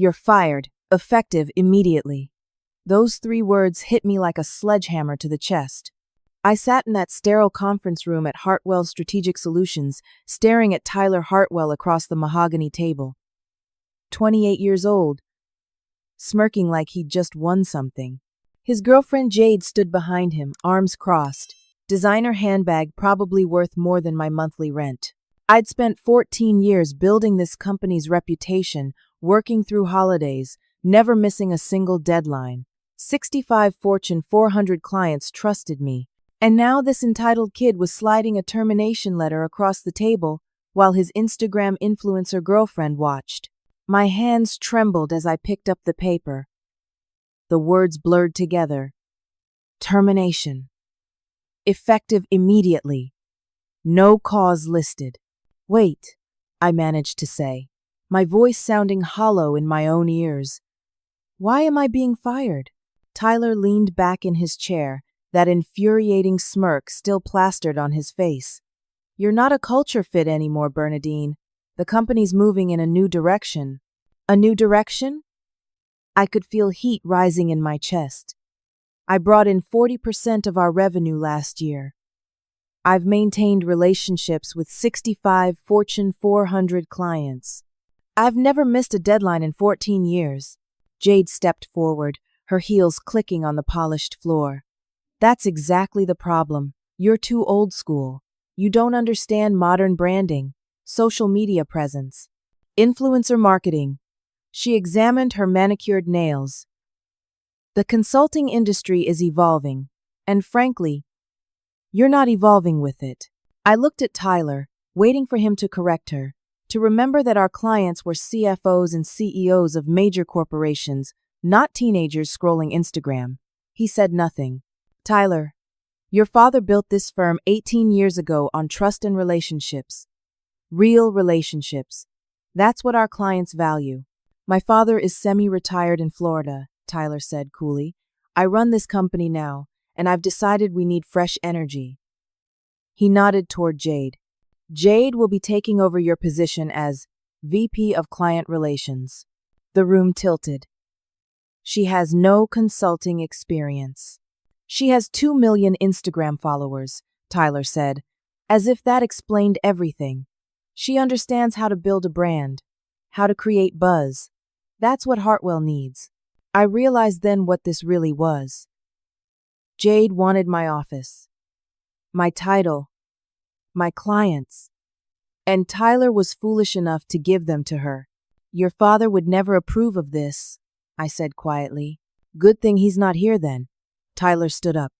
You're fired, effective immediately. Those 3 words hit me like a sledgehammer to the chest. I sat in that sterile conference room at Hartwell Strategic Solutions, staring at Tyler Hartwell across the mahogany table. 28 years old, smirking like he'd just won something. His girlfriend Jade stood behind him, arms crossed, designer handbag probably worth more than my monthly rent. I'd spent 14 years building this company's reputation, working through holidays, never missing a single deadline. 65 Fortune 400 clients trusted me. And now this entitled kid was sliding a termination letter across the table while his Instagram influencer girlfriend watched. My hands trembled as I picked up the paper. The words blurred together. Termination. Effective immediately. No cause listed. Wait, I managed to say, my voice sounding hollow in my own ears. Why am I being fired? Tyler leaned back in his chair, that infuriating smirk still plastered on his face. You're not a culture fit anymore, Bernadine. The company's moving in a new direction. A new direction? I could feel heat rising in my chest. I brought in 40% of our revenue last year. I've maintained relationships with 65 Fortune 400 clients. I've never missed a deadline in 14 years. Jade stepped forward, her heels clicking on the polished floor. That's exactly the problem. You're too old school. You don't understand modern branding, social media presence, influencer marketing. She examined her manicured nails. The consulting industry is evolving, and frankly, you're not evolving with it. I looked at Tyler, waiting for him to correct her, to remember that our clients were CFOs and CEOs of major corporations, not teenagers scrolling Instagram. He said nothing. Tyler, your father built this firm 18 years ago on trust and relationships. Real relationships. That's what our clients value. My father is semi-retired in Florida, Tyler said coolly. I run this company now, and I've decided we need fresh energy. He nodded toward Jade. Jade will be taking over your position as VP of Client Relations. The room tilted. She has no consulting experience. She has 2 million Instagram followers, Tyler said, as if that explained everything. She understands how to build a brand, how to create buzz. That's what Hartwell needs. I realized then what this really was. Jade wanted my office, my title, my clients, and Tyler was foolish enough to give them to her. Your father would never approve of this, I said quietly. Good thing he's not here then. Tyler stood up.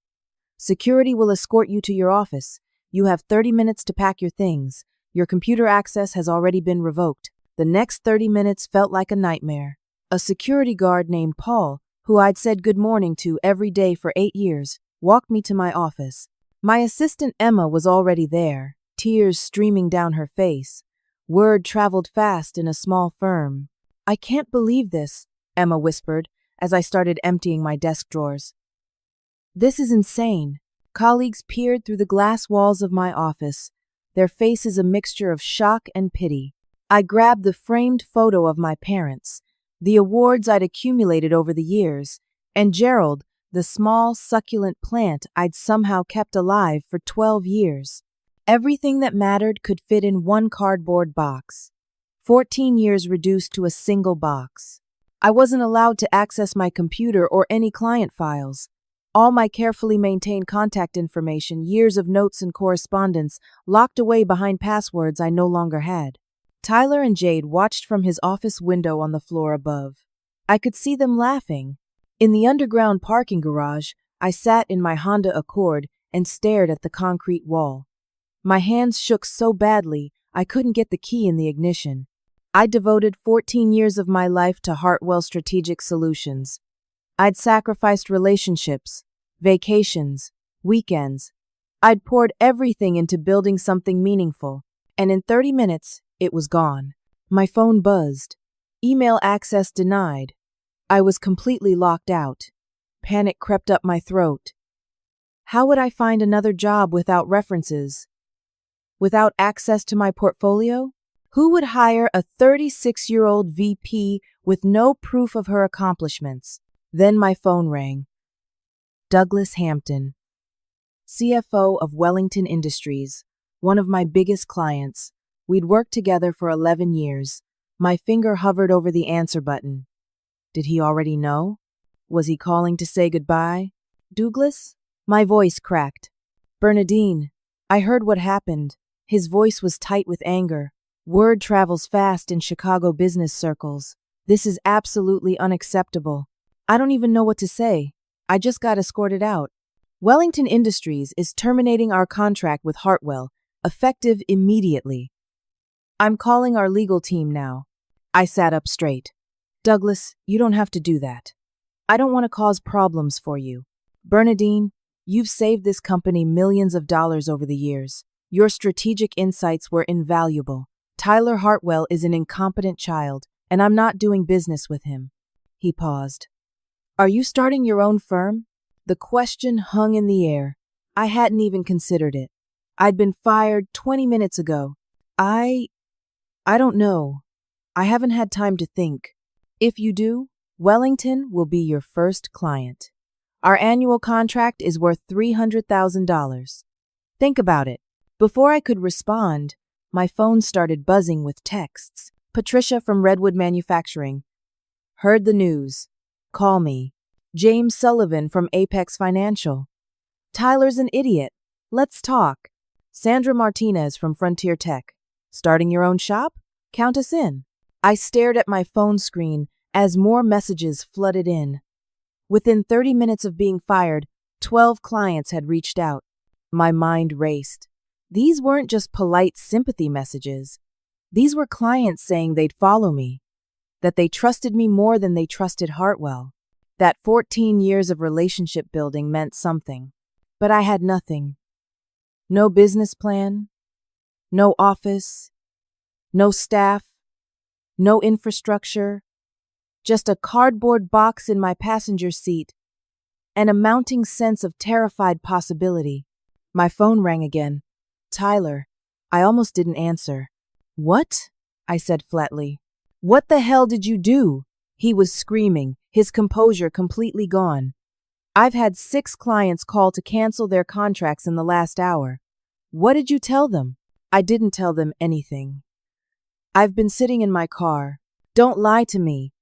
Security will escort you to your office. You have 30 minutes to pack your things. Your computer access has already been revoked. The next 30 minutes felt like a nightmare. A security guard named Paul, who I'd said good morning to every day for 8 years, walked me to my office. My assistant Emma was already there, tears streaming down her face. Word traveled fast in a small firm. I can't believe this, Emma whispered as I started emptying my desk drawers. This is insane. Colleagues peered through the glass walls of my office, their faces a mixture of shock and pity. I grabbed the framed photo of my parents, the awards I'd accumulated over the years, and Gerald, the small, succulent plant I'd somehow kept alive for 12 years. Everything that mattered could fit in one cardboard box. 14 years reduced to a single box. I wasn't allowed to access my computer or any client files. All my carefully maintained contact information, years of notes and correspondence, locked away behind passwords I no longer had. Tyler and Jade watched from his office window on the floor above. I could see them laughing. In the underground parking garage, I sat in my Honda Accord and stared at the concrete wall. My hands shook so badly I couldn't get the key in the ignition. I devoted 14 years of my life to Hartwell Strategic Solutions. I'd sacrificed relationships, vacations, weekends. I'd poured everything into building something meaningful, and in 30 minutes, it was gone. My phone buzzed. Email access denied. I was completely locked out. Panic crept up my throat. How would I find another job without references? Without access to my portfolio? Who would hire a 36-year-old VP with no proof of her accomplishments? Then my phone rang. Douglas Hampton, CFO of Wellington Industries, one of my biggest clients. We'd worked together for 11 years. My finger hovered over the answer button. Did he already know? Was he calling to say goodbye? Douglas? My voice cracked. Bernadine, I heard what happened. His voice was tight with anger. Word travels fast in Chicago business circles. This is absolutely unacceptable. I don't even know what to say. I just got escorted out. Wellington Industries is terminating our contract with Hartwell, effective immediately. I'm calling our legal team now. I sat up straight. Douglas, you don't have to do that. I don't want to cause problems for you. Bernadine, you've saved this company millions of dollars over the years. Your strategic insights were invaluable. Tyler Hartwell is an incompetent child, and I'm not doing business with him. He paused. Are you starting your own firm? The question hung in the air. I hadn't even considered it. I'd been fired 20 minutes ago. I don't know. I haven't had time to think. If you do, Wellington will be your first client. Our annual contract is worth $300,000. Think about it. Before I could respond, my phone started buzzing with texts. Patricia from Redwood Manufacturing. Heard the news. Call me. James Sullivan from Apex Financial. Tyler's an idiot. Let's talk. Sandra Martinez from Frontier Tech. Starting your own shop? Count us in. I stared at my phone screen as more messages flooded in. Within 30 minutes of being fired, 12 clients had reached out. My mind raced. These weren't just polite sympathy messages. These were clients saying they'd follow me, that they trusted me more than they trusted Hartwell, that 14 years of relationship building meant something. But I had nothing. No business plan, no office, no staff, no infrastructure, just a cardboard box in my passenger seat, and a mounting sense of terrified possibility. My phone rang again. Tyler. I almost didn't answer. What? I said flatly. What the hell did you do? He was screaming, his composure completely gone. I've had 6 clients call to cancel their contracts in the last hour. What did you tell them? I didn't tell them anything. I've been sitting in my car. Don't lie to me.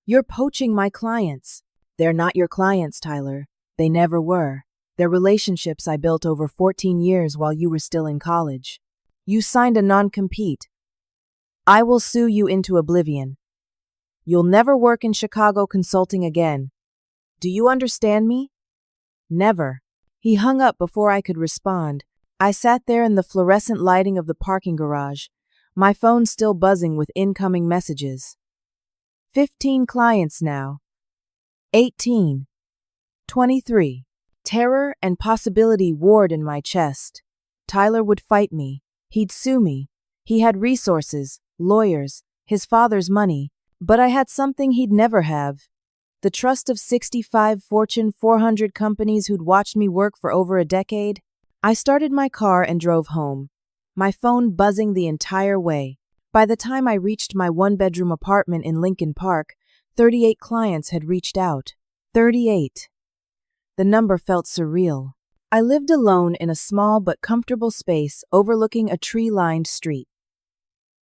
You're poaching my clients. They're not your clients, Tyler. They never were. They're relationships I built over 14 years while you were still in college. You signed a non-compete. I will sue you into oblivion. You'll never work in Chicago consulting again. Do you understand me? Never. He hung up before I could respond. I sat there in the fluorescent lighting of the parking garage, my phone still buzzing with incoming messages. 15 clients now. 18. 23. Terror and possibility warred in my chest. Tyler would fight me. He'd sue me. He had resources, lawyers, his father's money, but I had something he'd never have. The trust of 65 Fortune 400 companies who'd watched me work for over a decade. I started my car and drove home, my phone buzzing the entire way. By the time I reached my one-bedroom apartment in Lincoln Park, 38 clients had reached out. 38. The number felt surreal. I lived alone in a small but comfortable space overlooking a tree-lined street.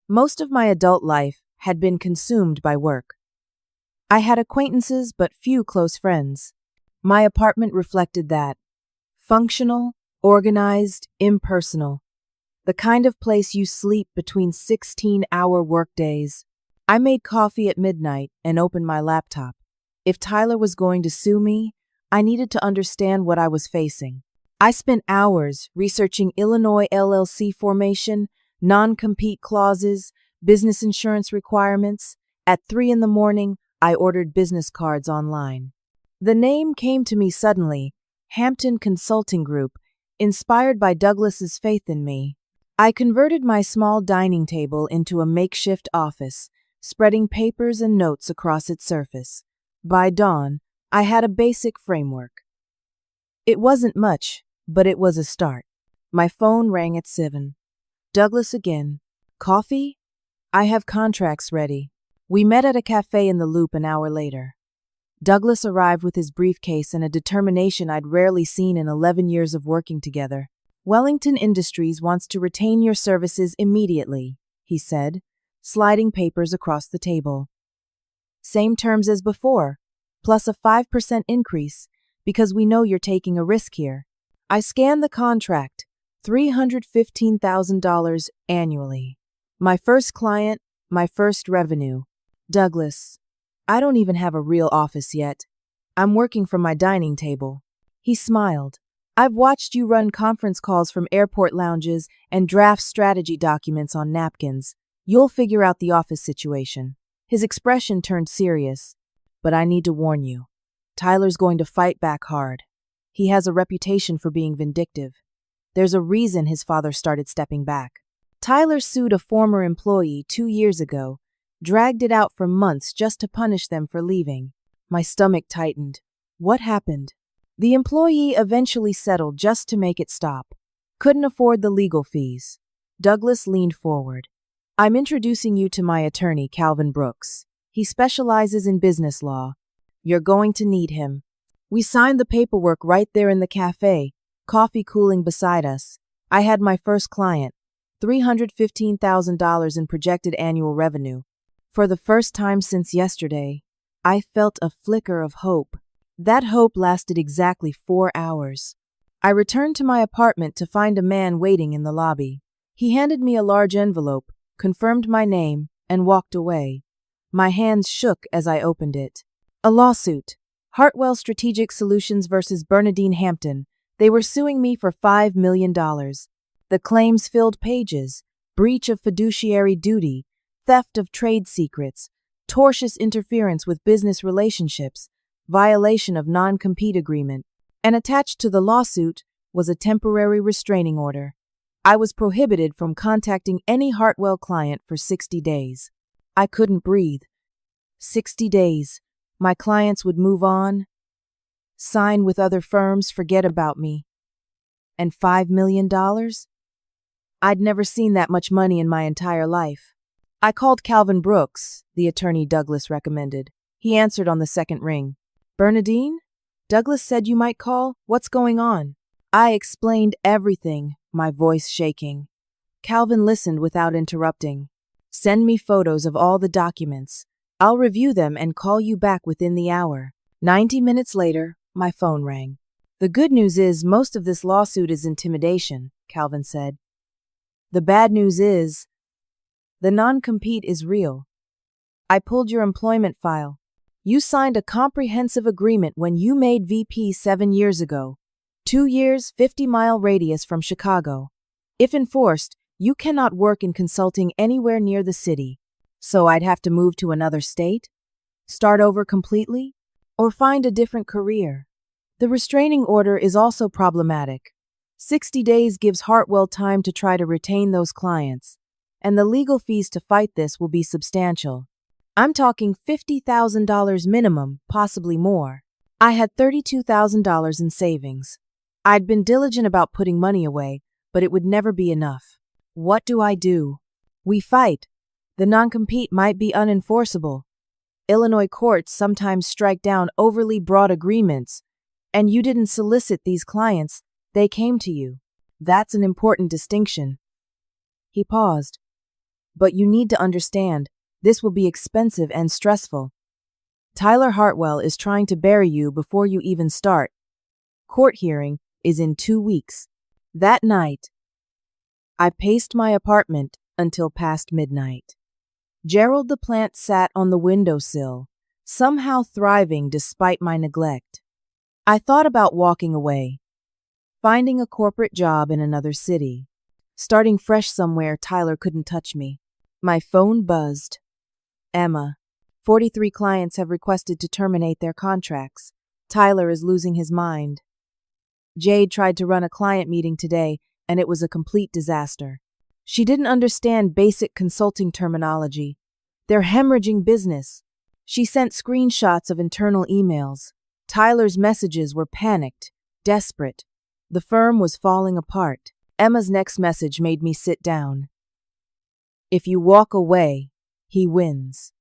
Most of my adult life had been consumed by work. I had acquaintances but few close friends. My apartment reflected that. Functional, organized, impersonal. The kind of place you sleep between 16-hour workdays. I made coffee at midnight and opened my laptop. If Tyler was going to sue me, I needed to understand what I was facing. I spent hours researching Illinois LLC formation, non-compete clauses, business insurance requirements. At 3 a.m, I ordered business cards online. The name came to me suddenly, Hampton Consulting Group, inspired by Douglas's faith in me. I converted my small dining table into a makeshift office, spreading papers and notes across its surface. By dawn, I had a basic framework. It wasn't much, but it was a start. My phone rang at 7. Douglas again. Coffee? I have contracts ready. We met at a cafe in the Loop an hour later. Douglas arrived with his briefcase and a determination I'd rarely seen in 11 years of working together. Wellington Industries wants to retain your services immediately, he said, sliding papers across the table. Same terms as before, plus a 5% increase, because we know you're taking a risk here. I scanned the contract, $315,000 annually. My first client, my first revenue. Douglas, I don't even have a real office yet. I'm working from my dining table. He smiled. I've watched you run conference calls from airport lounges and draft strategy documents on napkins. You'll figure out the office situation. His expression turned serious. But I need to warn you. Tyler's going to fight back hard. He has a reputation for being vindictive. There's a reason his father started stepping back. Tyler sued a former employee 2 years ago, dragged it out for months just to punish them for leaving. My stomach tightened. What happened? The employee eventually settled just to make it stop. Couldn't afford the legal fees. Douglas leaned forward. I'm introducing you to my attorney, Calvin Brooks. He specializes in business law. You're going to need him. We signed the paperwork right there in the cafe, coffee cooling beside us. I had my first client, $315,000 in projected annual revenue. For the first time since yesterday, I felt a flicker of hope. That hope lasted exactly 4 hours. I returned to my apartment to find a man waiting in the lobby. He handed me a large envelope, confirmed my name, and walked away. My hands shook as I opened it. A lawsuit. Hartwell Strategic Solutions versus Bernadine Hampton. They were suing me for $5 million. The claims filled pages: breach of fiduciary duty, theft of trade secrets, tortious interference with business relationships, violation of non-compete agreement, and attached to the lawsuit was a temporary restraining order. I was prohibited from contacting any Hartwell client for 60 days. I couldn't breathe. 60 days. My clients would move on, sign with other firms, forget about me. And $5 million? I'd never seen that much money in my entire life. I called Calvin Brooks, the attorney Douglas recommended. He answered on the second ring. Bernadine? Douglas said you might call. What's going on? I explained everything, my voice shaking. Calvin listened without interrupting. Send me photos of all the documents. I'll review them and call you back within the hour. 90 minutes later, my phone rang. The good news is most of this lawsuit is intimidation, Calvin said. The bad news is the non-compete is real. I pulled your employment file. You signed a comprehensive agreement when you made VP 7 years ago. 2 years, 50-mile radius from Chicago. If enforced, you cannot work in consulting anywhere near the city. So I'd have to move to another state? Start over completely? Or find a different career? The restraining order is also problematic. 60 days gives Hartwell time to try to retain those clients, and the legal fees to fight this will be substantial. I'm talking $50,000 minimum, possibly more. I had $32,000 in savings. I'd been diligent about putting money away, but it would never be enough. What do I do? We fight. The non-compete might be unenforceable. Illinois courts sometimes strike down overly broad agreements, and you didn't solicit these clients, they came to you. That's an important distinction. He paused. But you need to understand, this will be expensive and stressful. Tyler Hartwell is trying to bury you before you even start. Court hearing is in 2 weeks. That night, I paced my apartment until past midnight. Gerald the plant sat on the windowsill, somehow thriving despite my neglect. I thought about walking away, finding a corporate job in another city, starting fresh somewhere Tyler couldn't touch me. My phone buzzed. Emma, 43 clients have requested to terminate their contracts. Tyler is losing his mind. Jade tried to run a client meeting today, and it was a complete disaster. She didn't understand basic consulting terminology. They're hemorrhaging business. She sent screenshots of internal emails. Tyler's messages were panicked, desperate. The firm was falling apart. Emma's next message made me sit down. If you walk away, he wins.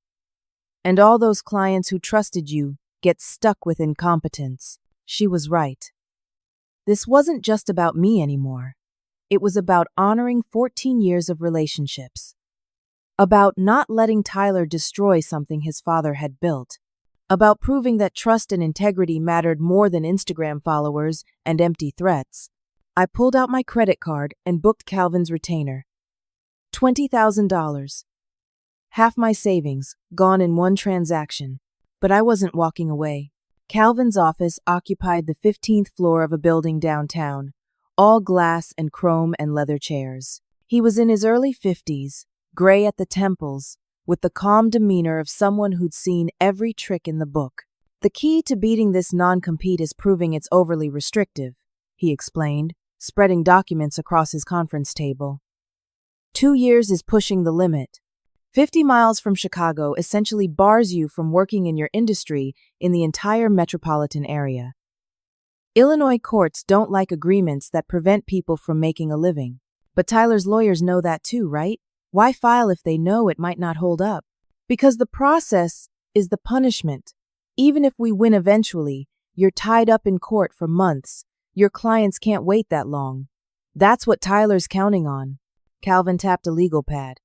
And all those clients who trusted you get stuck with incompetence. She was right. This wasn't just about me anymore. It was about honoring 14 years of relationships. About not letting Tyler destroy something his father had built. About proving that trust and integrity mattered more than Instagram followers and empty threats. I pulled out my credit card and booked Calvin's retainer. $20,000. Half my savings, gone in one transaction. But I wasn't walking away. Calvin's office occupied the 15th floor of a building downtown, all glass and chrome and leather chairs. He was in his early 50s, gray at the temples, with the calm demeanor of someone who'd seen every trick in the book. The key to beating this non-compete is proving it's overly restrictive, he explained, spreading documents across his conference table. 2 years is pushing the limit. 50 miles from Chicago essentially bars you from working in your industry in the entire metropolitan area. Illinois courts don't like agreements that prevent people from making a living. But Tyler's lawyers know that too, right? Why file if they know it might not hold up? Because the process is the punishment. Even if we win eventually, you're tied up in court for months. Your clients can't wait that long. That's what Tyler's counting on. Calvin tapped a legal pad.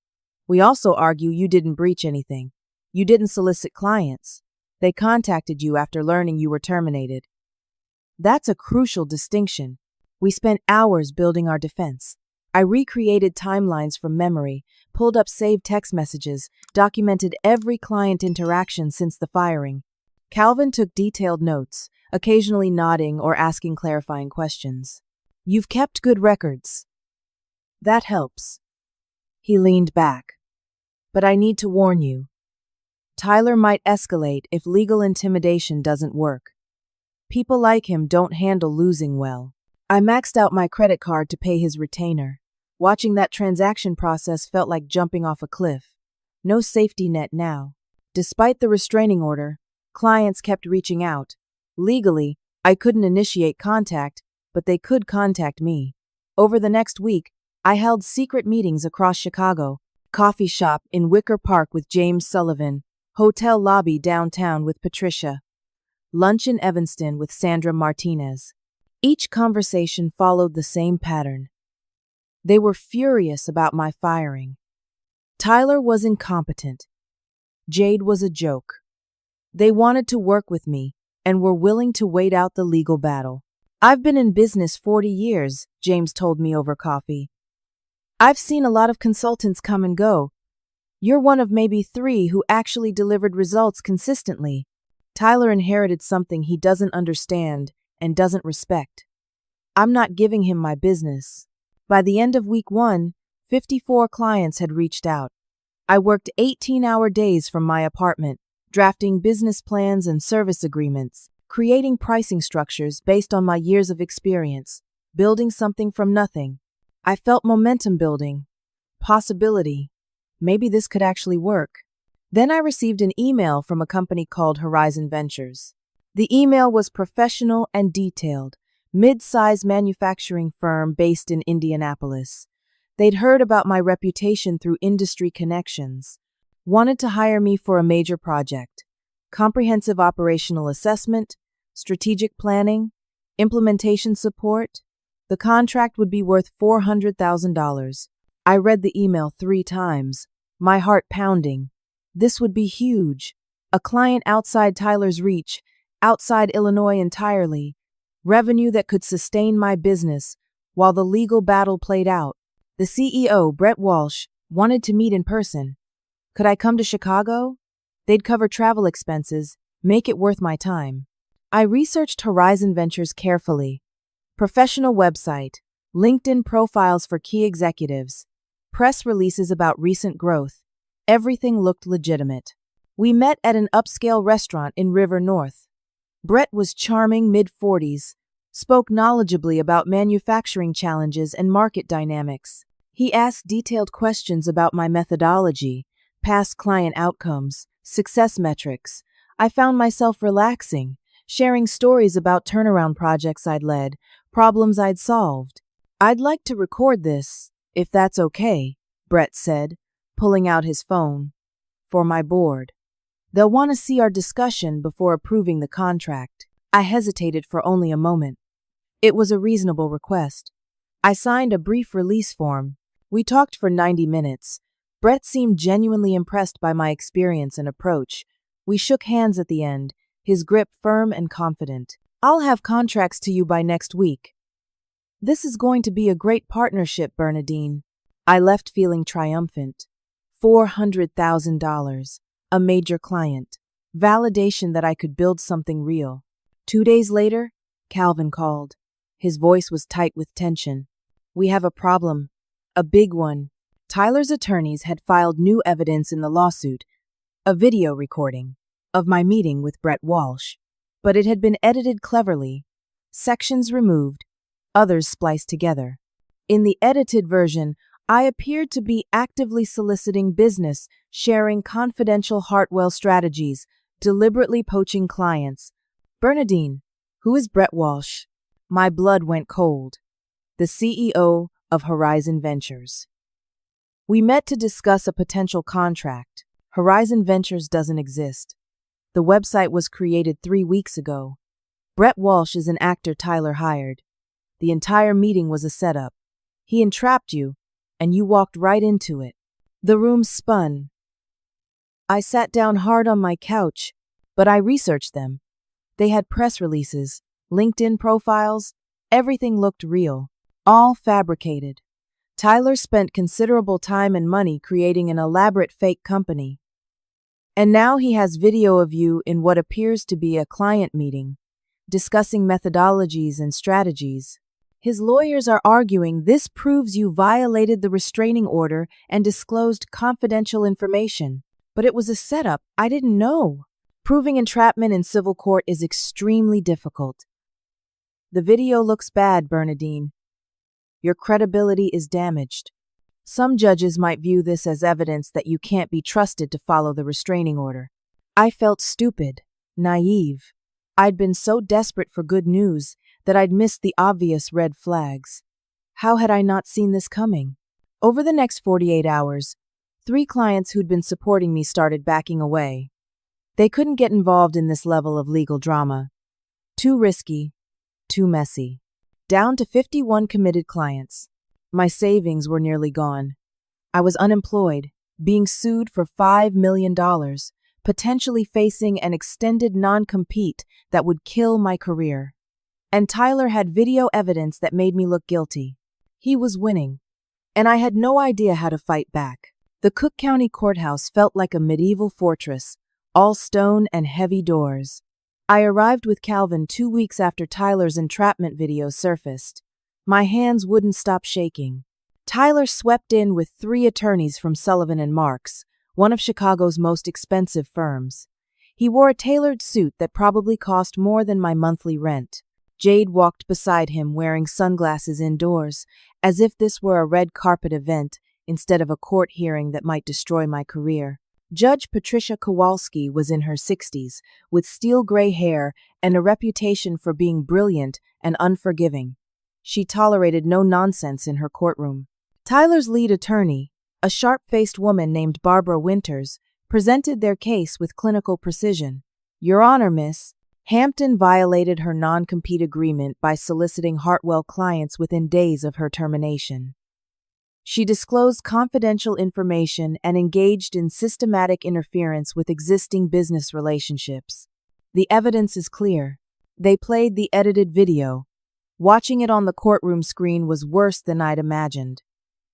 We also argue you didn't breach anything. You didn't solicit clients. They contacted you after learning you were terminated. That's a crucial distinction. We spent hours building our defense. I recreated timelines from memory, pulled up saved text messages, documented every client interaction since the firing. Calvin took detailed notes, occasionally nodding or asking clarifying questions. You've kept good records. That helps. He leaned back. But I need to warn you. Tyler might escalate if legal intimidation doesn't work. People like him don't handle losing well. I maxed out my credit card to pay his retainer. Watching that transaction process felt like jumping off a cliff. No safety net now. Despite the restraining order, clients kept reaching out. Legally, I couldn't initiate contact, but they could contact me. Over the next week, I held secret meetings across Chicago, coffee shop in Wicker Park with James Sullivan, hotel lobby downtown with Patricia, lunch in Evanston with Sandra Martinez. Each conversation followed the same pattern. They were furious about my firing. Tyler was incompetent. Jade was a joke. They wanted to work with me and were willing to wait out the legal battle. I've been in business 40 years, James told me over coffee. I've seen a lot of consultants come and go. You're one of maybe 3 who actually delivered results consistently. Tyler inherited something he doesn't understand and doesn't respect. I'm not giving him my business. By the end of week 1, 54 clients had reached out. I worked 18-hour days from my apartment, drafting business plans and service agreements, creating pricing structures based on my years of experience, building something from nothing. I felt momentum building, possibility. Maybe this could actually work. Then I received an email from a company called Horizon Ventures. The email was professional and detailed, mid-size manufacturing firm based in Indianapolis. They'd heard about my reputation through industry connections, wanted to hire me for a major project, comprehensive operational assessment, strategic planning, implementation support. The contract would be worth $400,000. I read the email 3 times, my heart pounding. This would be huge. A client outside Tyler's reach, outside Illinois entirely. Revenue that could sustain my business while the legal battle played out. The CEO, Brett Walsh, wanted to meet in person. Could I come to Chicago? They'd cover travel expenses, make it worth my time. I researched Horizon Ventures carefully. Professional website, LinkedIn profiles for key executives, press releases about recent growth. Everything looked legitimate. We met at an upscale restaurant in River North. Brett was charming, mid-40s, spoke knowledgeably about manufacturing challenges and market dynamics. He asked detailed questions about my methodology, past client outcomes, success metrics. I found myself relaxing, sharing stories about turnaround projects I'd led, problems I'd solved. I'd like to record this, if that's okay, Brett said, pulling out his phone. For my board. They'll want to see our discussion before approving the contract. I hesitated for only a moment. It was a reasonable request. I signed a brief release form. We talked for 90 minutes. Brett seemed genuinely impressed by my experience and approach. We shook hands at the end, his grip firm and confident. I'll have contracts to you by next week. This is going to be a great partnership, Bernadine. I left feeling triumphant. $400,000. A major client. Validation that I could build something real. 2 days later, Calvin called. His voice was tight with tension. We have a problem. A big one. Tyler's attorneys had filed new evidence in the lawsuit, a video recording of my meeting with Brett Walsh. But it had been edited cleverly. Sections removed, others spliced together. In the edited version, I appeared to be actively soliciting business, sharing confidential Hartwell strategies, deliberately poaching clients. Bernadine, who is Brett Walsh? My blood went cold. The CEO of Horizon Ventures. We met to discuss a potential contract. Horizon Ventures doesn't exist. The website was created 3 weeks ago. Brett Walsh is an actor Tyler hired. The entire meeting was a setup. He entrapped you, and you walked right into it. The room spun. I sat down hard on my couch, but I researched them. They had press releases, LinkedIn profiles, everything looked real, all fabricated. Tyler spent considerable time and money creating an elaborate fake company. And now he has video of you in what appears to be a client meeting, discussing methodologies and strategies. His lawyers are arguing this proves you violated the restraining order and disclosed confidential information. But it was a setup. I didn't know. Proving entrapment in civil court is extremely difficult. The video looks bad, Bernadine. Your credibility is damaged. Some judges might view this as evidence that you can't be trusted to follow the restraining order. I felt stupid, naive. I'd been so desperate for good news that I'd missed the obvious red flags. How had I not seen this coming? Over the next 48 hours, 3 clients who'd been supporting me started backing away. They couldn't get involved in this level of legal drama. Too risky, too messy. Down to 51 committed clients. My savings were nearly gone. I was unemployed, being sued for $5 million, potentially facing an extended non-compete that would kill my career. And Tyler had video evidence that made me look guilty. He was winning, and I had no idea how to fight back. The Cook County Courthouse felt like a medieval fortress, all stone and heavy doors. I arrived with Calvin 2 weeks after Tyler's entrapment video surfaced. My hands wouldn't stop shaking. Tyler swept in with 3 attorneys from Sullivan & Marks, one of Chicago's most expensive firms. He wore a tailored suit that probably cost more than my monthly rent. Jade walked beside him wearing sunglasses indoors, as if this were a red carpet event instead of a court hearing that might destroy my career. Judge Patricia Kowalski was in her 60s, with steel gray hair and a reputation for being brilliant and unforgiving. She tolerated no nonsense in her courtroom. Tyler's lead attorney, a sharp-faced woman named Barbara Winters, presented their case with clinical precision. Your Honor, Miss, Hampton violated her non-compete agreement by soliciting Hartwell clients within days of her termination. She disclosed confidential information and engaged in systematic interference with existing business relationships. The evidence is clear. They played the edited video. Watching it on the courtroom screen was worse than I'd imagined.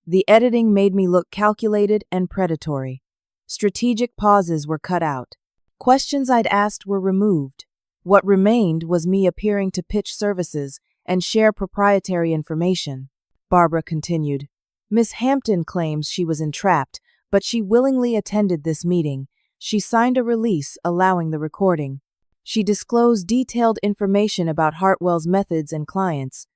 The editing made me look calculated and predatory. Strategic pauses were cut out. Questions I'd asked were removed. What remained was me appearing to pitch services and share proprietary information. Barbara continued. Miss Hampton claims she was entrapped, but she willingly attended this meeting. She signed a release allowing the recording. She disclosed detailed information about Hartwell's methods and clients.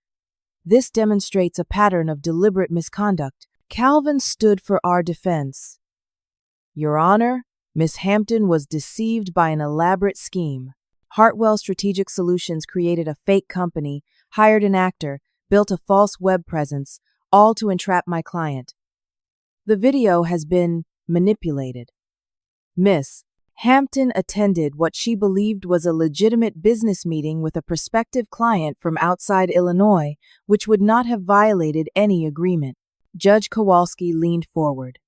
This demonstrates a pattern of deliberate misconduct. Calvin stood for our defense. Your Honor, Miss Hampton was deceived by an elaborate scheme. Hartwell Strategic Solutions created a fake company, hired an actor, built a false web presence, all to entrap my client. The video has been manipulated. Miss Hampton attended what she believed was a legitimate business meeting with a prospective client from outside Illinois, which would not have violated any agreement. Judge Kowalski leaned forward.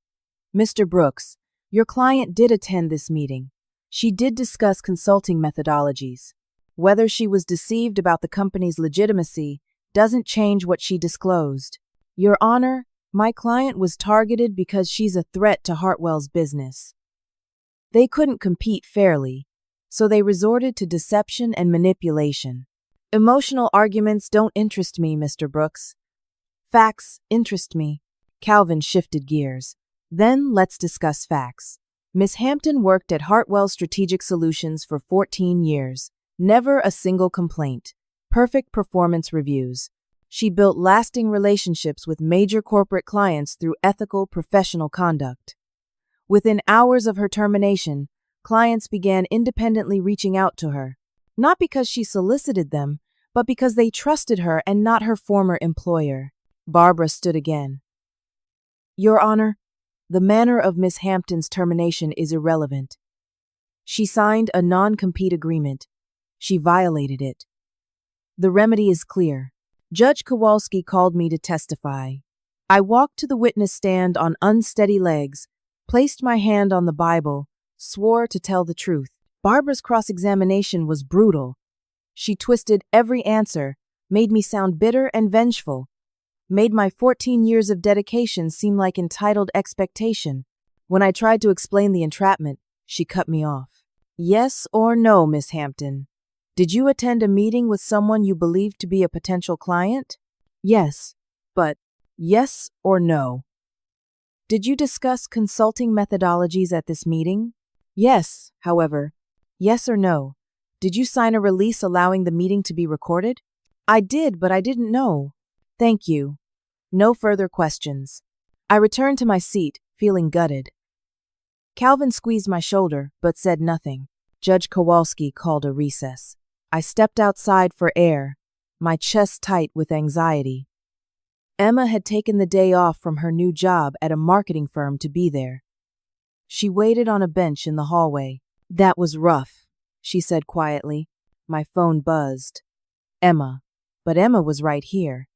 Mr. Brooks, your client did attend this meeting. She did discuss consulting methodologies. Whether she was deceived about the company's legitimacy doesn't change what she disclosed. Your Honor, my client was targeted because she's a threat to Hartwell's business. They couldn't compete fairly, so they resorted to deception and manipulation. Emotional arguments don't interest me, Mr. Brooks. Facts interest me. Calvin shifted gears. Then let's discuss facts. Miss Hampton worked at Hartwell Strategic Solutions for 14 years. Never a single complaint. Perfect performance reviews. She built lasting relationships with major corporate clients through ethical, professional conduct. Within hours of her termination, clients began independently reaching out to her, not because she solicited them, but because they trusted her and not her former employer. Barbara stood again. Your Honor, the manner of Miss Hampton's termination is irrelevant. She signed a non-compete agreement. She violated it. The remedy is clear. Judge Kowalski called me to testify. I walked to the witness stand on unsteady legs, placed my hand on the Bible, swore to tell the truth. Barbara's cross-examination was brutal. She twisted every answer, made me sound bitter and vengeful, made my 14 years of dedication seem like entitled expectation. When I tried to explain the entrapment, she cut me off. Yes or no, Miss Hampton? Did you attend a meeting with someone you believed to be a potential client? Yes, but yes or no? Did you discuss consulting methodologies at this meeting? Yes, however. Yes or no? Did you sign a release allowing the meeting to be recorded? I did, but I didn't know. Thank you. No further questions. I returned to my seat, feeling gutted. Calvin squeezed my shoulder, but said nothing. Judge Kowalski called a recess. I stepped outside for air, my chest tight with anxiety. Emma had taken the day off from her new job at a marketing firm to be there. She waited on a bench in the hallway. That was rough, she said quietly. My phone buzzed. Emma. But Emma was right here.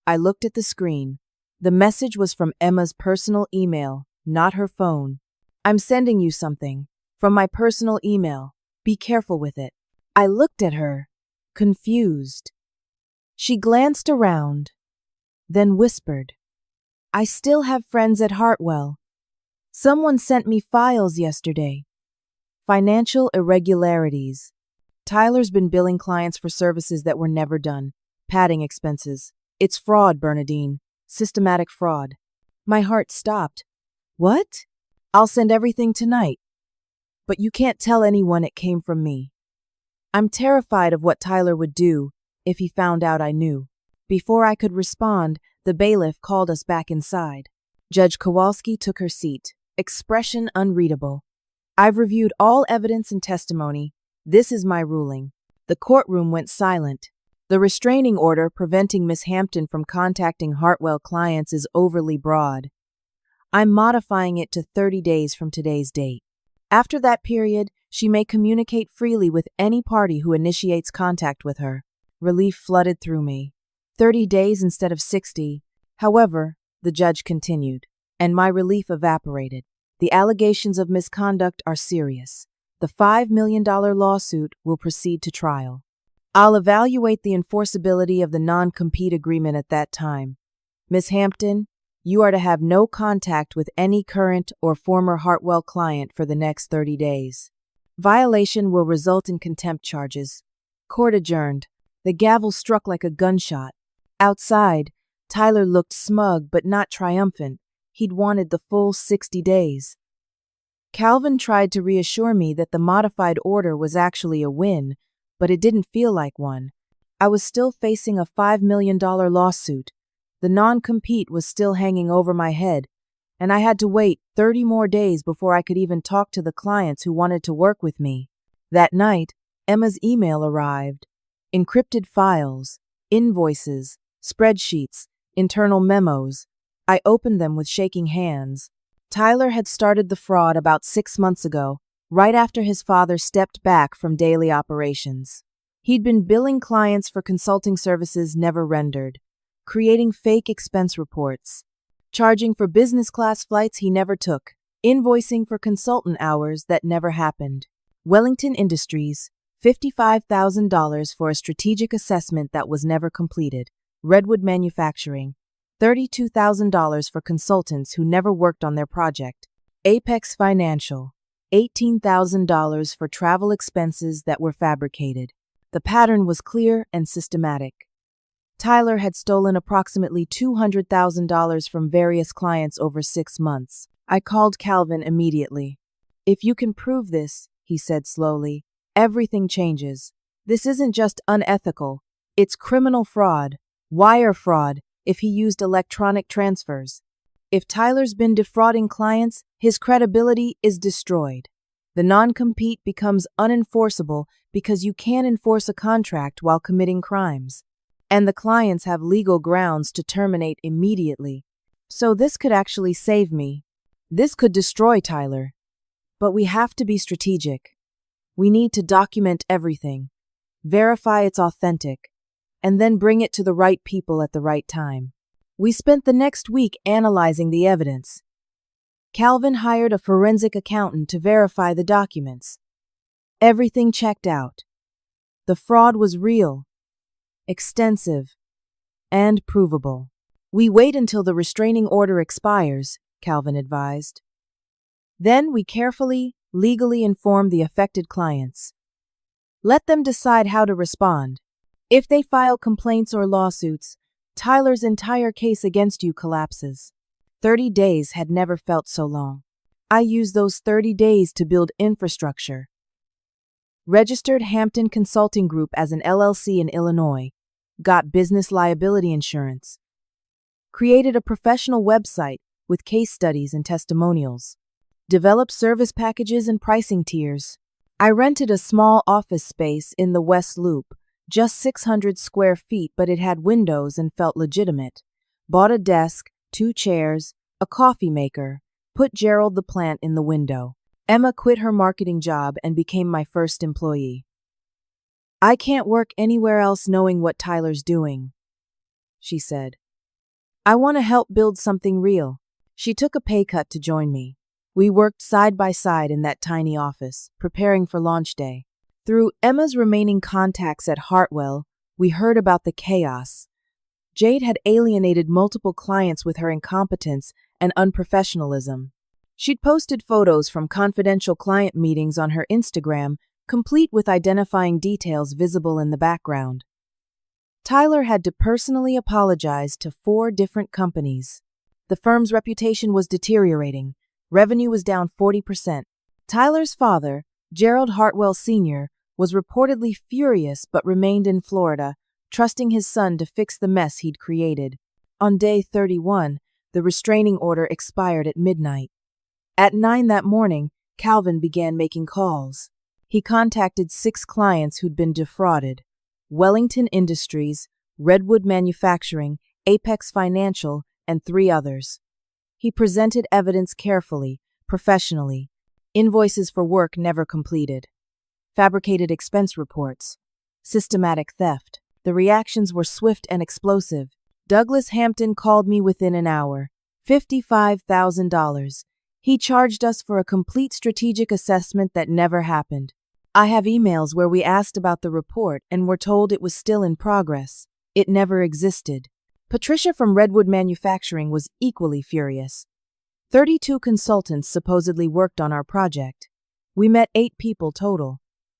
I looked at the screen. The message was from Emma's personal email, not her phone. I'm sending you something. From my personal email. Be careful with it. I looked at her, confused. She glanced around, then whispered, I still have friends at Hartwell. Someone sent me files yesterday. Financial irregularities. Tyler's been billing clients for services that were never done. Padding expenses. It's fraud, Bernadine. Systematic fraud. My heart stopped. What? I'll send everything tonight. But you can't tell anyone it came from me. I'm terrified of what Tyler would do if he found out I knew. Before I could respond, the bailiff called us back inside. Judge Kowalski took her seat, expression unreadable. I've reviewed all evidence and testimony. This is my ruling. The courtroom went silent. The restraining order preventing Miss Hampton from contacting Hartwell clients is overly broad. I'm modifying it to 30 days from today's date. After that period, she may communicate freely with any party who initiates contact with her. Relief flooded through me. 30 days instead of 60. However, the judge continued, and my relief evaporated. The allegations of misconduct are serious. The $5 million lawsuit will proceed to trial. I'll evaluate the enforceability of the non-compete agreement at that time. Miss Hampton, you are to have no contact with any current or former Hartwell client for the next 30 days. Violation will result in contempt charges. Court adjourned. The gavel struck like a gunshot. Outside, Tyler looked smug but not triumphant. He'd wanted the full 60 days. Calvin tried to reassure me that the modified order was actually a win, but it didn't feel like one. I was still facing a $5 million lawsuit. The non-compete was still hanging over my head, and I had to wait 30 more days before I could even talk to the clients who wanted to work with me. That night, Emma's email arrived. Encrypted files, invoices, spreadsheets, internal memos. I opened them with shaking hands. Tyler had started the fraud about 6 months ago, right after his father stepped back from daily operations. He'd been billing clients for consulting services never rendered, creating fake expense reports, charging for business class flights he never took, invoicing for consultant hours that never happened. Wellington Industries, $55,000 for a strategic assessment that was never completed. Redwood Manufacturing, $32,000 for consultants who never worked on their project. Apex Financial, $18,000 for travel expenses that were fabricated. The pattern was clear and systematic. Tyler had stolen approximately $200,000 from various clients over 6 months. I called Calvin immediately. "If you can prove this," he said slowly, "everything changes. This isn't just unethical, it's criminal fraud, wire fraud, if he used electronic transfers. If Tyler's been defrauding clients, his credibility is destroyed. The non-compete becomes unenforceable because you can't enforce a contract while committing crimes. And the clients have legal grounds to terminate immediately. So this could actually save me. This could destroy Tyler. But we have to be strategic. We need to document everything, verify it's authentic, and then bring it to the right people at the right time." We spent the next week analyzing the evidence. Calvin hired a forensic accountant to verify the documents. Everything checked out. The fraud was real, extensive, and provable. "We wait until the restraining order expires," Calvin advised. "Then we carefully, legally inform the affected clients. Let them decide how to respond. If they file complaints or lawsuits, Tyler's entire case against you collapses." 30 days had never felt so long. I used those 30 days to build infrastructure. Registered Hampton Consulting Group as an LLC in Illinois, got business liability insurance, created a professional website with case studies and testimonials, developed service packages and pricing tiers. I rented a small office space in the West Loop, just 600 square feet, but it had windows and felt legitimate. Bought a desk, 2 chairs, a coffee maker, put Gerald the plant in the window. Emma quit her marketing job and became my first employee. "I can't work anywhere else knowing what Tyler's doing," she said. "I want to help build something real." She took a pay cut to join me. We worked side by side in that tiny office, preparing for launch day. Through Emma's remaining contacts at Hartwell, we heard about the chaos. Jade had alienated multiple clients with her incompetence and unprofessionalism. She'd posted photos from confidential client meetings on her Instagram, complete with identifying details visible in the background. Tyler had to personally apologize to 4 different companies. The firm's reputation was deteriorating. Revenue was down 40%. Tyler's father, Gerald Hartwell Sr., was reportedly furious but remained in Florida, trusting his son to fix the mess he'd created. On day 31, the restraining order expired at midnight. At 9 that morning, Calvin began making calls. He contacted 6 clients who'd been defrauded: Wellington Industries, Redwood Manufacturing, Apex Financial, and 3 others. He presented evidence carefully, professionally. Invoices for work never completed. Fabricated expense reports. Systematic theft. The reactions were swift and explosive. Douglas Hampton called me within an hour. $55,000. He charged us for a complete strategic assessment that never happened. I have emails where we asked about the report and were told it was still in progress. It never existed. Patricia from Redwood Manufacturing was equally furious. 32 consultants supposedly worked on our project. We met 8 people total.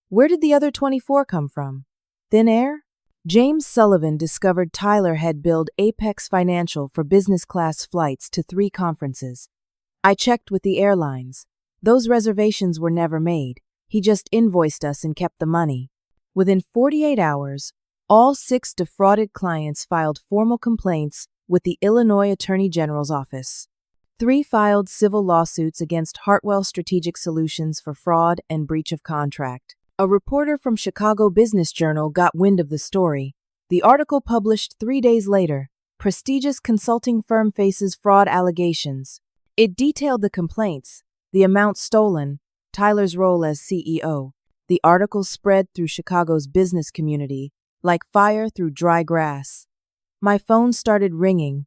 Where did the other 24 come from? Thin air? James Sullivan discovered Tyler had billed Apex Financial for business class flights to 3 conferences. I checked with the airlines. Those reservations were never made. He just invoiced us and kept the money. Within 48 hours, all 6 defrauded clients filed formal complaints with the Illinois Attorney General's office. 3 filed civil lawsuits against Hartwell Strategic Solutions for fraud and breach of contract. A reporter from Chicago Business Journal got wind of the story. The article published 3 days later. Prestigious consulting firm faces fraud allegations. It detailed the complaints, the amount stolen, Tyler's role as CEO. The article spread through Chicago's business community like fire through dry grass. My phone started ringing.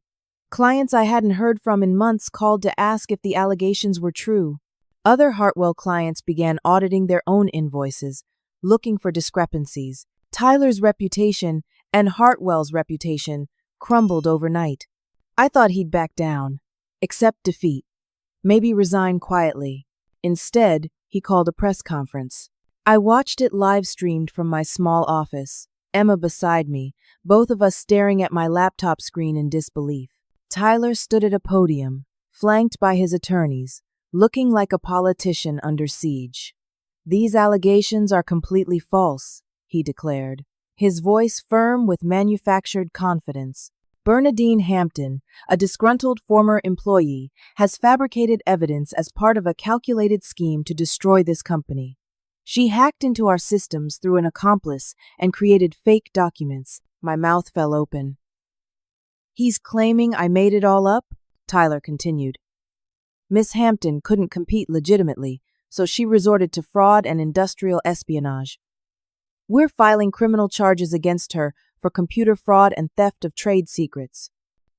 Clients I hadn't heard from in months called to ask if the allegations were true. Other Hartwell clients began auditing their own invoices, looking for discrepancies. Tyler's reputation and Hartwell's reputation crumbled overnight. I thought he'd back down, accept defeat, maybe resign quietly. Instead, he called a press conference. I watched it live-streamed from my small office, Emma beside me, both of us staring at my laptop screen in disbelief. Tyler stood at a podium, flanked by his attorneys, looking like a politician under siege. "These allegations are completely false," he declared, his voice firm with manufactured confidence. "Bernadine Hampton, a disgruntled former employee, has fabricated evidence as part of a calculated scheme to destroy this company. She hacked into our systems through an accomplice and created fake documents." My mouth fell open. "He's claiming I made it all up?" Tyler continued. "Miss Hampton couldn't compete legitimately, so she resorted to fraud and industrial espionage. We're filing criminal charges against her for computer fraud and theft of trade secrets.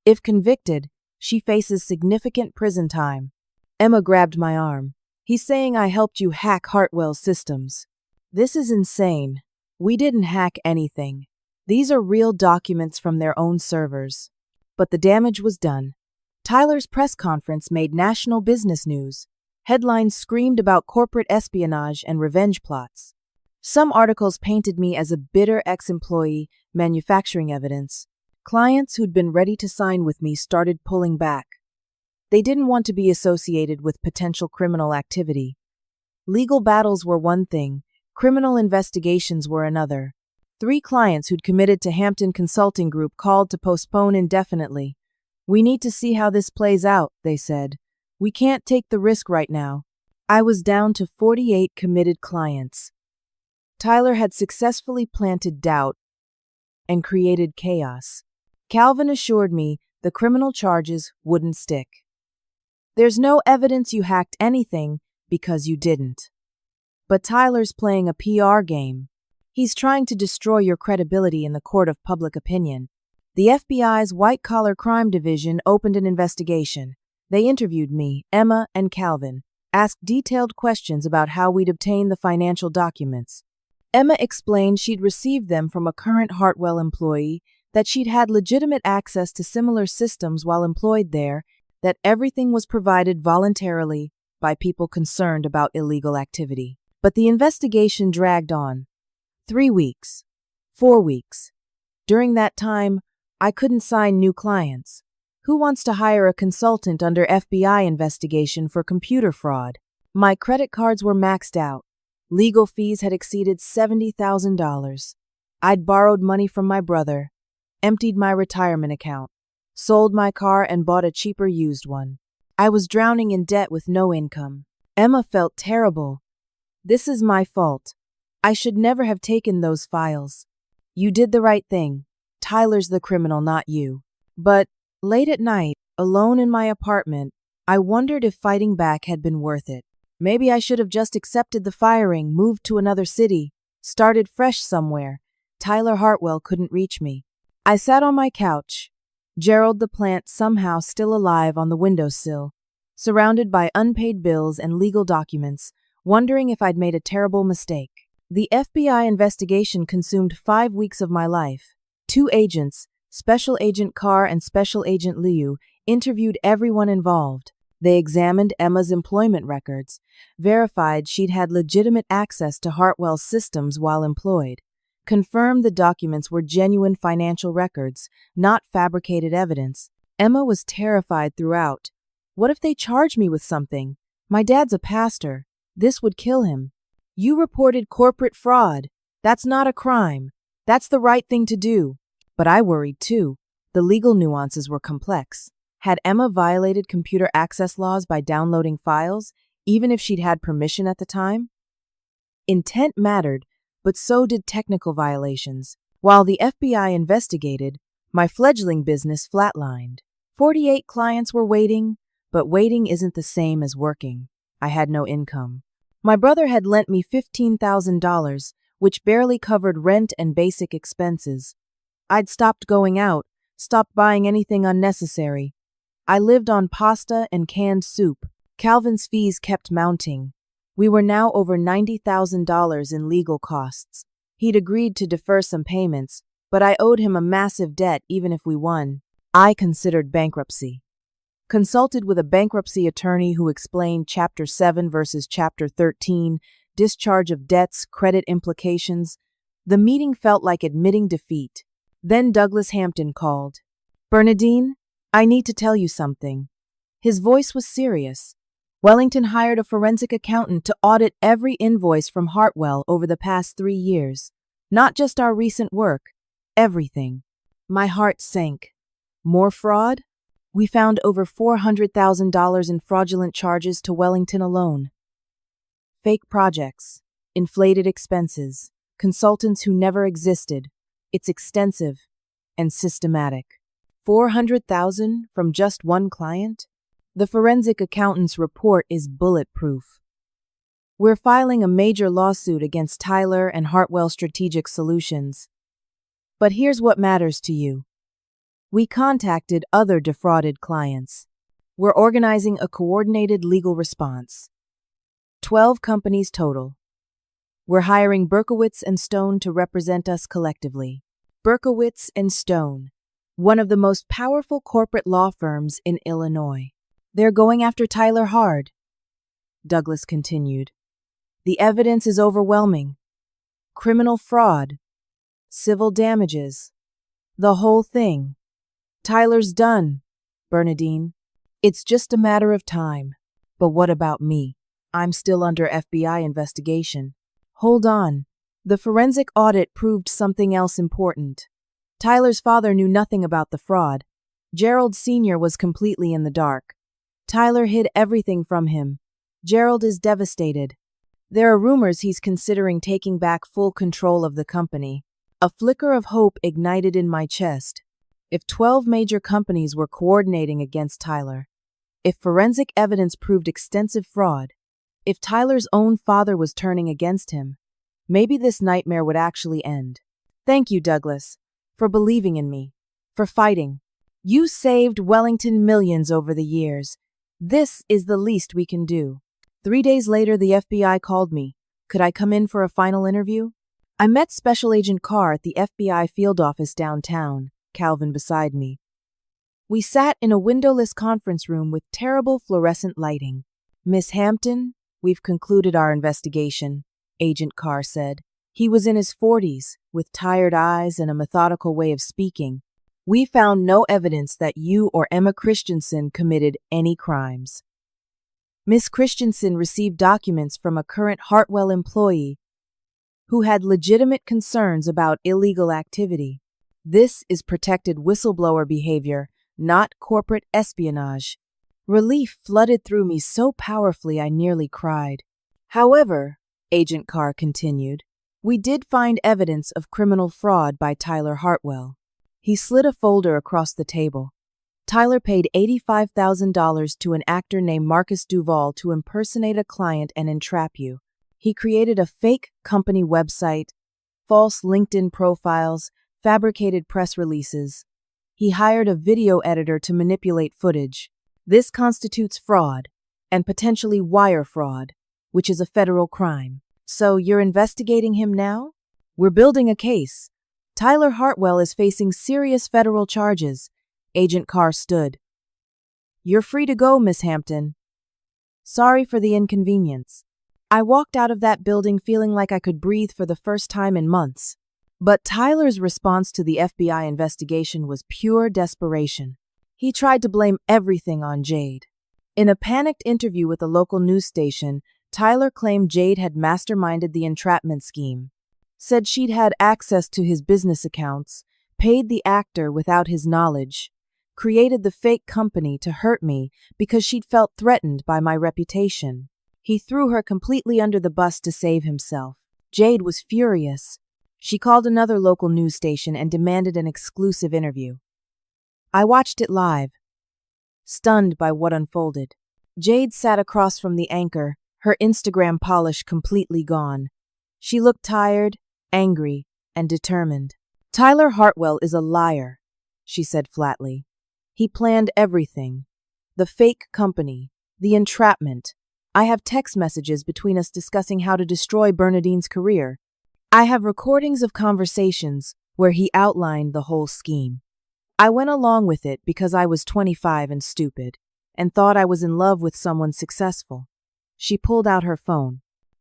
If convicted, she faces significant prison time." Emma grabbed my arm. "He's saying I helped you hack Hartwell's systems." "This is insane. We didn't hack anything. These are real documents from their own servers." But the damage was done. Tyler's press conference made national business news. Headlines screamed about corporate espionage and revenge plots. Some articles painted me as a bitter ex-employee manufacturing evidence. Clients who'd been ready to sign with me started pulling back. They didn't want to be associated with potential criminal activity. Legal battles were one thing, criminal investigations were another. 3 clients who'd committed to Hampton Consulting Group called to postpone indefinitely. "We need to see how this plays out," they said. "We can't take the risk right now." I was down to 48 committed clients. Tyler had successfully planted doubt and created chaos. Calvin assured me the criminal charges wouldn't stick. "There's no evidence you hacked anything because you didn't." But Tyler's playing a PR game. He's trying to destroy your credibility in the court of public opinion. The FBI's white-collar crime division opened an investigation. They interviewed me, Emma, and Calvin, asked detailed questions about how we'd obtained the financial documents. Emma explained she'd received them from a current Hartwell employee, that she'd had legitimate access to similar systems while employed there, that everything was provided voluntarily by people concerned about illegal activity. But the investigation dragged on. 3 weeks. 4 weeks. During that time, I couldn't sign new clients. Who wants to hire a consultant under FBI investigation for computer fraud? My credit cards were maxed out. Legal fees had exceeded $70,000. I'd borrowed money from my brother, emptied my retirement account, sold my car and bought a cheaper used one. I was drowning in debt with no income. Emma felt terrible. "This is my fault. I should never have taken those files." "You did the right thing. Tyler's the criminal, not you." But late at night, alone in my apartment, I wondered if fighting back had been worth it. Maybe I should have just accepted the firing, moved to another city, started fresh somewhere. Tyler Hartwell couldn't reach me. I sat on my couch, Gerald the plant somehow still alive on the windowsill, surrounded by unpaid bills and legal documents, wondering if I'd made a terrible mistake. The FBI investigation consumed 5 weeks of my life. 2 agents, Special Agent Carr and Special Agent Liu, interviewed everyone involved. They examined Emma's employment records, verified she'd had legitimate access to Hartwell's systems while employed, confirmed the documents were genuine financial records, not fabricated evidence. Emma was terrified throughout. What if they charged me with something? My dad's a pastor. This would kill him. "You reported corporate fraud. That's not a crime. That's the right thing to do." But I worried too. The legal nuances were complex. Had Emma violated computer access laws by downloading files, even if she'd had permission at the time? Intent mattered, but so did technical violations. While the FBI investigated, my fledgling business flatlined. 48 clients were waiting, But waiting isn't the same as working. I had no income. My brother had lent me $15,000, which barely covered rent and basic expenses. I'd stopped going out, stopped buying anything unnecessary. I lived on pasta and canned soup. Calvin's fees kept mounting. We were now over $90,000 in legal costs. He'd agreed to defer some payments, but I owed him a massive debt even if we won. I considered bankruptcy. Consulted with a bankruptcy attorney who explained Chapter 7 versus Chapter 13, discharge of debts, credit implications. The meeting felt like admitting defeat. Then Douglas Hampton called. "Bernadine, I need to tell you something." His voice was serious. Wellington hired a forensic accountant to audit every invoice from Hartwell over the past 3 years. Not just our recent work, everything. My heart sank. More fraud? We found over $400,000 in fraudulent charges to Wellington alone. Fake projects, inflated expenses, consultants who never existed. It's extensive and systematic. 400,000 from just one client? The forensic accountant's report is bulletproof. We're filing a major lawsuit against Tyler and Hartwell Strategic Solutions. But here's what matters to you. We contacted other defrauded clients. We're organizing a coordinated legal response. 12 companies total. We're hiring Berkowitz and Stone to represent us collectively. Berkowitz and Stone, one of the most powerful corporate law firms in Illinois. They're going after Tyler hard, Douglas continued. The evidence is overwhelming. Criminal fraud, civil damages, the whole thing. Tyler's done, Bernadine. It's just a matter of time. But what about me? I'm still under FBI investigation. Hold on. The forensic audit proved something else important. Tyler's father knew nothing about the fraud. Gerald Sr. was completely in the dark. Tyler hid everything from him. Gerald is devastated. There are rumors he's considering taking back full control of the company. A flicker of hope ignited in my chest. If 12 major companies were coordinating against Tyler, if forensic evidence proved extensive fraud, if Tyler's own father was turning against him, maybe this nightmare would actually end. Thank you, Douglas, for believing in me, for fighting. You saved Wellington millions over the years. This is the least we can do. 3 days later, the FBI called me. Could I come in for a final interview? I met Special Agent Carr at the FBI field office downtown, Calvin beside me. We sat in a windowless conference room with terrible fluorescent lighting. "Miss Hampton, we've concluded our investigation," Agent Carr said. He was in his 40s, with tired eyes and a methodical way of speaking. "We found no evidence that you or Emma Christensen committed any crimes. Miss Christensen received documents from a current Hartwell employee who had legitimate concerns about illegal activity. This is protected whistleblower behavior, not corporate espionage." Relief flooded through me so powerfully I nearly cried. "However," Agent Carr continued, "we did find evidence of criminal fraud by Tyler Hartwell." He slid a folder across the table. Tyler paid $85,000 to an actor named Marcus Duval to impersonate a client and entrap you. He created a fake company website, false LinkedIn profiles, fabricated press releases. He hired a video editor to manipulate footage. This constitutes fraud, and potentially wire fraud, which is a federal crime. So you're investigating him now? We're building a case. Tyler Hartwell is facing serious federal charges. Agent Carr stood. "You're free to go, Miss Hampton. Sorry for the inconvenience." I walked out of that building feeling like I could breathe for the first time in months. But Tyler's response to the FBI investigation was pure desperation. He tried to blame everything on Jade. In a panicked interview with a local news station, Tyler claimed Jade had masterminded the entrapment scheme, said she'd had access to his business accounts, paid the actor without his knowledge, created the fake company to hurt me because she'd felt threatened by my reputation. He threw her completely under the bus to save himself. Jade was furious. She called another local news station and demanded an exclusive interview. I watched it live. stunned by what unfolded. Jade sat across from the anchor, her Instagram polish completely gone. She looked tired, angry, and determined. "Tyler Hartwell is a liar," she said flatly. "He planned everything. The fake company, the entrapment. I have text messages between us discussing how to destroy Bernadine's career. I have recordings of conversations where he outlined the whole scheme. I went along with it because I was 25 and stupid, and thought I was in love with someone successful." She pulled out her phone.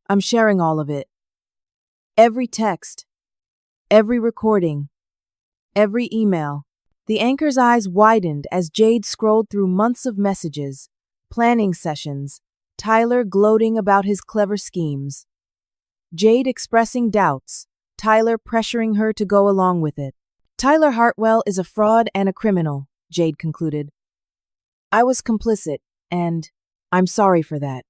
"I'm sharing all of it. Every text, every recording, every email." The anchor's eyes widened as Jade scrolled through months of messages, planning sessions, Tyler gloating about his clever schemes. Jade expressing doubts, Tyler pressuring her to go along with it. "Tyler Hartwell is a fraud and a criminal," Jade concluded. "I was complicit, and I'm sorry for that.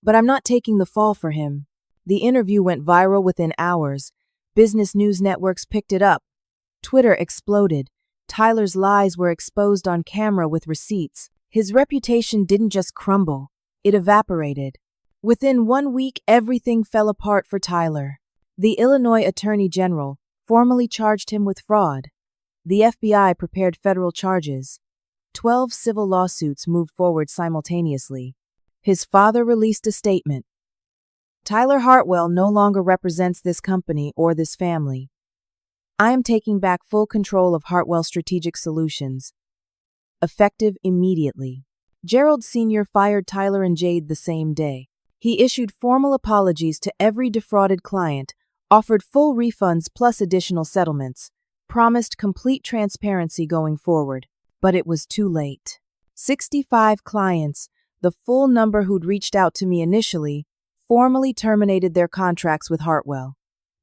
But I'm not taking the fall for him." The interview went viral within hours. Business news networks picked it up. Twitter exploded. Tyler's lies were exposed on camera with receipts. His reputation didn't just crumble, it evaporated. Within 1 week, everything fell apart for Tyler. The Illinois Attorney General formally charged him with fraud. The FBI prepared federal charges. 12 civil lawsuits moved forward simultaneously. His father released a statement. "Tyler Hartwell no longer represents this company or this family. I am taking back full control of Hartwell Strategic Solutions, effective immediately." Gerald Sr. fired Tyler and Jade the same day. He issued formal apologies to every defrauded client, offered full refunds plus additional settlements, promised complete transparency going forward. But it was too late. 65 clients, the full number who'd reached out to me initially, formally terminated their contracts with Hartwell.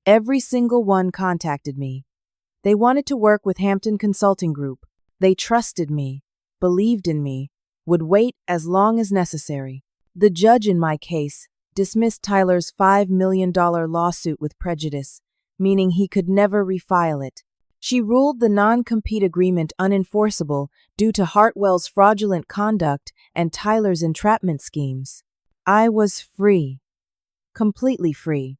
Every single one contacted me. They wanted to work with Hampton Consulting Group. They trusted me, believed in me, would wait as long as necessary. The judge in my case dismissed Tyler's $5 million lawsuit with prejudice, meaning he could never refile it. She ruled the non-compete agreement unenforceable due to Hartwell's fraudulent conduct and Tyler's entrapment schemes. I was free. Completely free.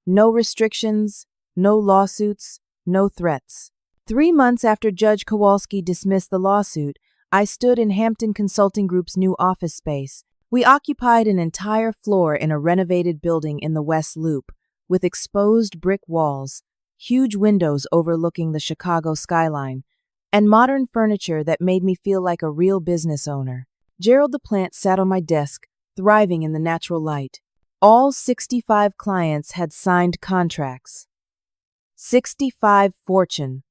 No restrictions, no lawsuits, no threats. 3 months after Judge Kowalski dismissed the lawsuit, I stood in Hampton Consulting Group's new office space. We occupied an entire floor in a renovated building in the West Loop, with exposed brick walls, huge windows overlooking the Chicago skyline, and modern furniture that made me feel like a real business owner. Gerald the plant sat on my desk, thriving in the natural light. All 65 clients had signed contracts. 65 Fortune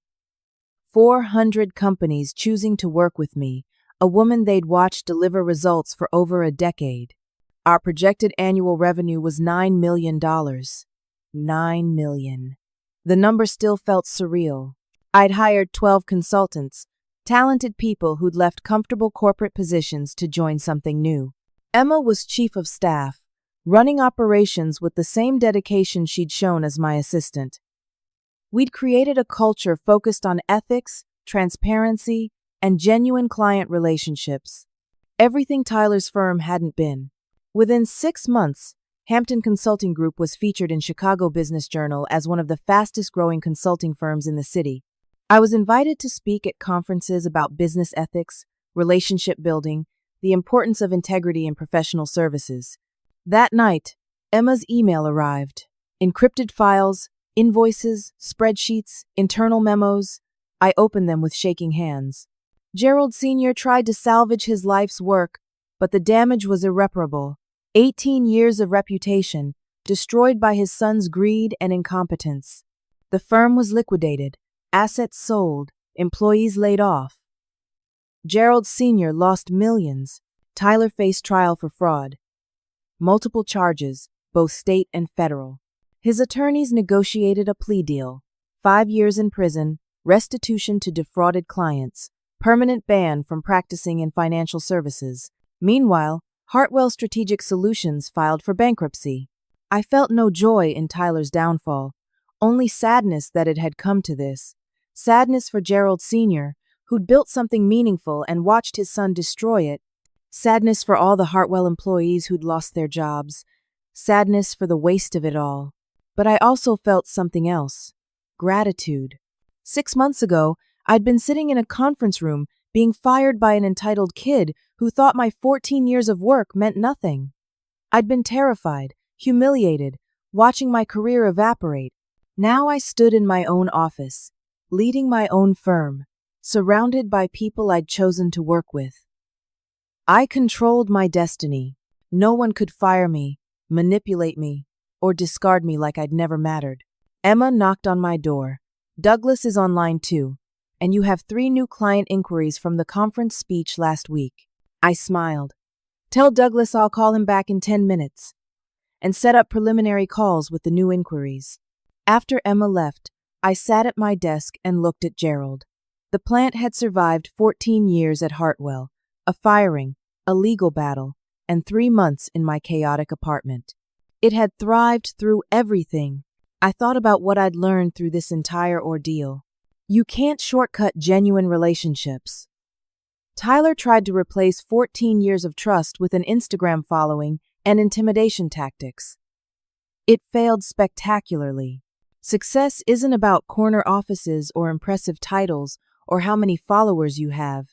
400 companies choosing to work with me, a woman they'd watched deliver results for over a decade. Our projected annual revenue was $9 million. $9 million. The number still felt surreal. I'd hired 12 consultants, talented people who'd left comfortable corporate positions to join something new. Emma was chief of staff, running operations with the same dedication she'd shown as my assistant. We'd created a culture focused on ethics, transparency, and genuine client relationships. Everything Tyler's firm hadn't been. Within 6 months, Hampton Consulting Group was featured in Chicago Business Journal as one of the fastest-growing consulting firms in the city. I was invited to speak at conferences about business ethics, relationship building, the importance of integrity in professional services. That night, Emma's email arrived. Encrypted files, invoices, spreadsheets, internal memos. I opened them with shaking hands. Gerald Sr. tried to salvage his life's work, but the damage was irreparable. 18 years of reputation, destroyed by his son's greed and incompetence. The firm was liquidated, assets sold, employees laid off. Gerald Sr. lost millions. Tyler faced trial for fraud. Multiple charges, both state and federal. His attorneys negotiated a plea deal. 5 years in prison, restitution to defrauded clients, permanent ban from practicing in financial services. Meanwhile, Hartwell Strategic Solutions filed for bankruptcy. I felt no joy in Tyler's downfall, only sadness that it had come to this. Sadness for Gerald Sr., who'd built something meaningful and watched his son destroy it. Sadness for all the Hartwell employees who'd lost their jobs. Sadness for the waste of it all. But I also felt something else. Gratitude. 6 months ago, I'd been sitting in a conference room being fired by an entitled kid who thought my 14 years of work meant nothing. I'd been terrified, humiliated, watching my career evaporate. Now I stood in my own office, leading my own firm, surrounded by people I'd chosen to work with. I controlled my destiny. No one could fire me, manipulate me, or discard me like I'd never mattered. Emma knocked on my door. Douglas is online too, and you have 3 new client inquiries from the conference speech last week. I smiled. Tell Douglas I'll call him back in 10 minutes, and set up preliminary calls with the new inquiries. After Emma left, I sat at my desk and looked at Gerald. The plant had survived 14 years at Hartwell, a firing, a legal battle, and 3 months in my chaotic apartment. It had thrived through everything. I thought about what I'd learned through this entire ordeal. You can't shortcut genuine relationships. Tyler tried to replace 14 years of trust with an Instagram following and intimidation tactics. It failed spectacularly. Success isn't about corner offices or impressive titles or how many followers you have.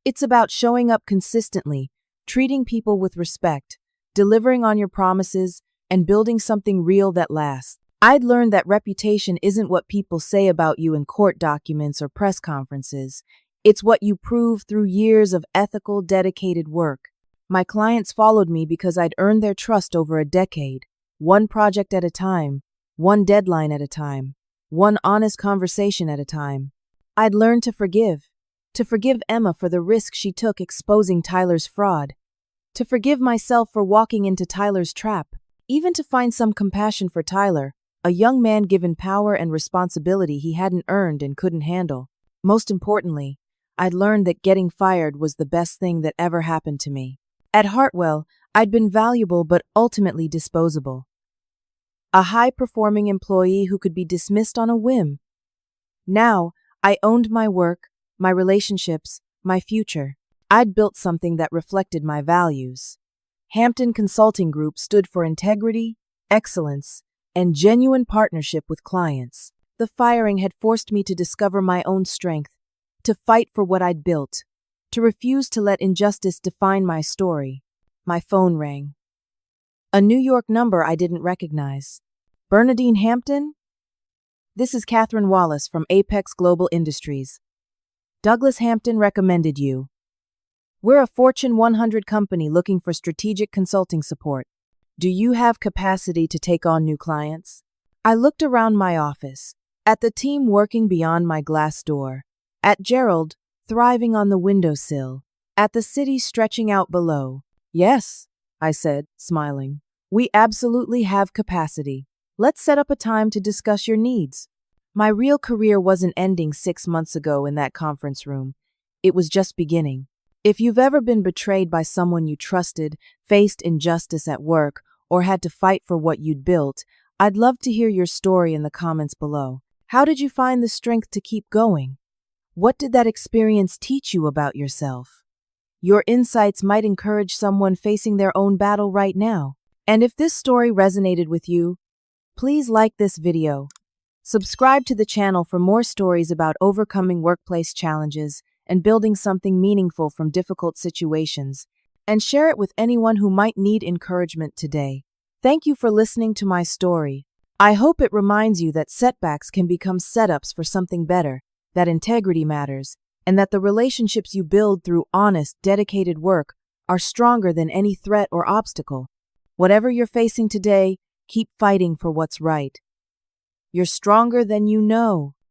It's about showing up consistently, treating people with respect, delivering on your promises, and building something real that lasts. I'd learned that reputation isn't what people say about you in court documents or press conferences. It's what you prove through years of ethical, dedicated work. My clients followed me because I'd earned their trust over a decade, one project at a time, one deadline at a time, one honest conversation at a time. I'd learned to forgive Emma for the risk she took exposing Tyler's fraud, to forgive myself for walking into Tyler's trap, even to find some compassion for Tyler, a young man given power and responsibility he hadn't earned and couldn't handle. Most importantly, I'd learned that getting fired was the best thing that ever happened to me. At Hartwell, I'd been valuable but ultimately disposable. A high-performing employee who could be dismissed on a whim. Now, I owned my work, my relationships, my future. I'd built something that reflected my values. Hampton Consulting Group stood for integrity, excellence, and genuine partnership with clients. The firing had forced me to discover my own strength, to fight for what I'd built, to refuse to let injustice define my story. My phone rang. A New York number I didn't recognize. Bernadine Hampton? This is Catherine Wallace from Apex Global Industries. Douglas Hampton recommended you. We're a Fortune 100 company looking for strategic consulting support. Do you have capacity to take on new clients? I looked around my office, at the team working beyond my glass door, at Gerald thriving on the windowsill, at the city stretching out below. Yes, I said, smiling. We absolutely have capacity. Let's set up a time to discuss your needs. My real career wasn't ending 6 months ago in that conference room. It was just beginning. If you've ever been betrayed by someone you trusted, faced injustice at work, or had to fight for what you'd built, I'd love to hear your story in the comments below. How did you find the strength to keep going? What did that experience teach you about yourself? Your insights might encourage someone facing their own battle right now. And if this story resonated with you, please like this video. Subscribe to the channel for more stories about overcoming workplace challenges and building something meaningful from difficult situations, and share it with anyone who might need encouragement today. Thank you for listening to my story. I hope it reminds you that setbacks can become setups for something better, that integrity matters, and that the relationships you build through honest, dedicated work are stronger than any threat or obstacle. Whatever you're facing today, keep fighting for what's right. You're stronger than you know.